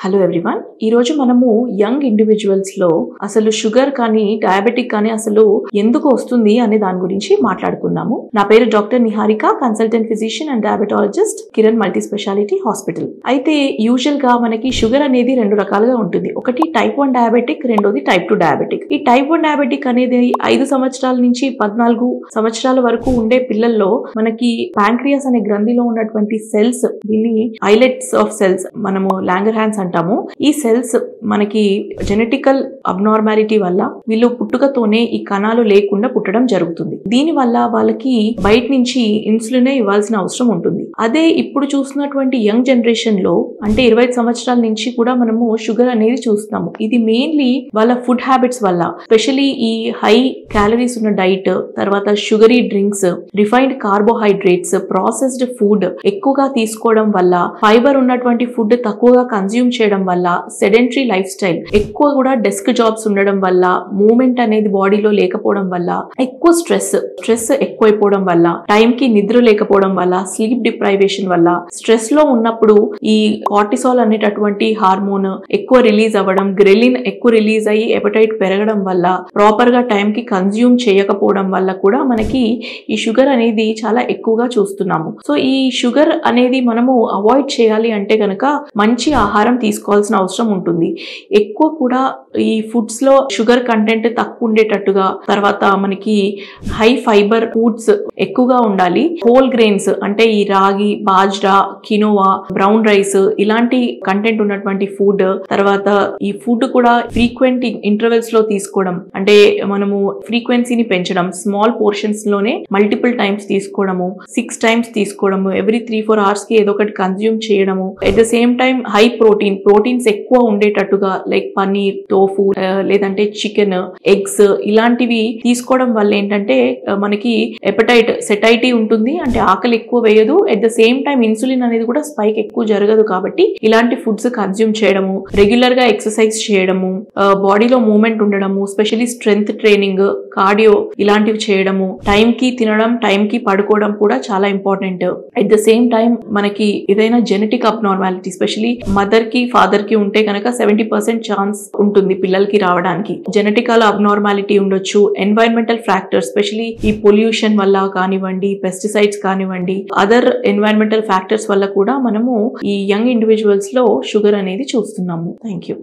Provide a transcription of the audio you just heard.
Hello everyone, ఈ రోజు మనము యంగ్ ఇండివిజువల్స్ లో అసలు షుగర్ కానీ డయాబెటిక్ కానీ అసలు ఎందుకు వస్తుంది అనే దాని గురించి మాట్లాడుకుందాము. నా పేరు doctor Niharika, consultant physician and diabetologist, Kiran multi speciality hospital. అయితే యూజువల్ గా మనకి షుగర్ అనేది రెండు రకాలుగా ఉంటుంది. ఒకటి టైప్ 1 డయాబెటిక్, రెండోది టైప్ 2 డయాబెటిక్. ఈ టైప్ 1 డయాబెటిక్ అనేది 5 సంవత్సరాల నుంచి 14 సంవత్సరాల వరకు ఉండే పిల్లల్లో మనకి ప్యాంక్రియాస్ అనే గ్రంథిలో ఉన్నటువంటి సెల్స్, దీన్ని ఐలెట్స్ ఆఫ్ సెల్స్ మనము లాంగర్హాన్స్ అంటాము. ఈ సెల్స్ మనకి జెనెటికల్ అబ్నార్మాలిటీ వల్ల వీళ్ళు పుట్టుకతోనే ఈ కణాలు లేకుండా పుట్టడం జరుగుతుంది. దీని వల్ల వాళ్ళకి బయట నుంచి ఇన్సులిన్ ఇవ్వాల్సిన అవసరం ఉంటుంది. అదే ఇప్పుడు చూస్తున్నటువంటి యంగ్ జనరేషన్ లో అంటే 25 సంవత్సరాల నుంచి కూడా మనము షుగర్ అనేది చూస్తాము. ఇది మెయిన్లీ వాళ్ళ ఫుడ్ హ్యాబిట్స్ వల్ల, స్పెషలీ ఈ హై క్యాలరీస్ ఉన్న డైట్, తర్వాత sugary drinks, refined carbohydrates, processed food ఎక్కువగా తీసుకోవడం వల్ల, ఫైబర్ ఉన్నటువంటి ఫుడ్ తక్కువగా కన్జ్యూమ్ చేయడం వల్ల, సెడెంటరీ లైఫ్ స్టైల్, ఎక్కువ కూడా డెస్క్ జాబ్స్ ఉండడం వల్ల, మూవ్మెంట్ అనేది బాడీలో లేకపోవడం వల్ల, ఎక్కువ స్ట్రెస్ ఎక్కువైపోవడం వల్ల, టైం కి నిద్ర లేకపోవడం వల్ల, స్లీప్ డిప్రైవేషన్ వల్ల, స్ట్రెస్ లో ఉన్నప్పుడు ఈ కార్టిసాల్ అనేటటువంటి హార్మోన్ ఎక్కువ రిలీజ్ అవ్వడం, గ్రెలిన్ ఎక్కువ రిలీజ్ అయ్యి ఎపటైట్ పెరగడం వల్ల, ప్రాపర్ గా టైం కి కన్జ్యూమ్ చేయకపోవడం వల్ల కూడా మనకి ఈ షుగర్ అనేది చాలా ఎక్కువగా చూస్తున్నాము. సో ఈ షుగర్ అనేది మనము అవాయిడ్ చేయాలి అంటే కనుక మంచి ఆహారం తీసుకోవాల్సిన అవసరం ఉంటుంది. ఎక్కువ కూడా ఈ ఫుడ్స్ లో షుగర్ కంటెంట్ తక్కువ ఉండేటట్టుగా, తర్వాత మనకి హై ఫైబర్ ఫుడ్స్ ఎక్కువగా ఉండాలి. హోల్ గ్రెయిన్స్ అంటే ఈ రాగి, బాజ్రా, కినోవా, బ్రౌన్ రైస్ ఇలాంటి కంటెంట్ ఉన్నటువంటి ఫుడ్, తర్వాత ఈ ఫుడ్ కూడా ఫ్రీక్వెంట్ ఇంటర్వెల్స్ లో తీసుకోవడం, అంటే మనము ఫ్రీక్వెన్సీని పెంచడం, స్మాల్ పోర్షన్స్ లోనే మల్టిపుల్ టైమ్స్ తీసుకోవడము, 6 టైమ్స్ తీసుకోవడము, ఎవ్రీ 3-4 అవర్స్ కి ఏదో ఒకటి కన్జ్యూమ్ చేయడము. At the same time high proteins ఎక్కువ ఉండేటట్టుగా, లైక్ పన్నీర్, టోఫు, లేదంటే చికెన్, ఎగ్స్ ఇలాంటివి తీసుకోవడం వల్ల ఏంటంటే మనకి ఎపటైట్ సెటైటీ ఉంటుంది, అంటే ఆకలి ఎక్కువ వేయదు. At the same time insulin అనేది కూడా స్పైక్ ఎక్కువ జరగదు. కాబట్టి ఇలాంటి ఫుడ్స్ కన్జ్యూమ్ చేయడము, రెగ్యులర్ గా ఎక్సర్సైజ్ చేయడము, బాడీలో మూవ్మెంట్ ఉండడము, స్పెషల్లీ స్ట్రెంగ్త్ ట్రైనింగ్, కార్డియో ఇలాంటివి చేయడము, టైం కి తినడం, టైం కి పడుకోవడం కూడా చాలా important. At the same time మనకి ఏదైనా జెనెటిక్ అబ్నార్మాలిటీ, స్పెషల్లీ మదర్ కి ఫాదర్ కి ఉంటే కనుక 70% ఛాన్స్ ఉంటుంది పిల్లలకి రావడానికి. జెనెటికల్ అబ్నార్మాలిటీ ఉండొచ్చు. ఎన్వైరన్మెంటల్ ఫ్యాక్టర్స్, స్పెషల్లీ ఈ పొల్యూషన్ వల్ల కానివ్వండి, పెస్టిసైడ్స్ కానివ్వండి, అదర్ ఎన్వైరన్మెంటల్ ఫ్యాక్టర్స్ వల్ల కూడా మనము ఈ యంగ్ ఇండివిజువల్స్ లో షుగర్ అనేది చూస్తున్నాము. Thank you.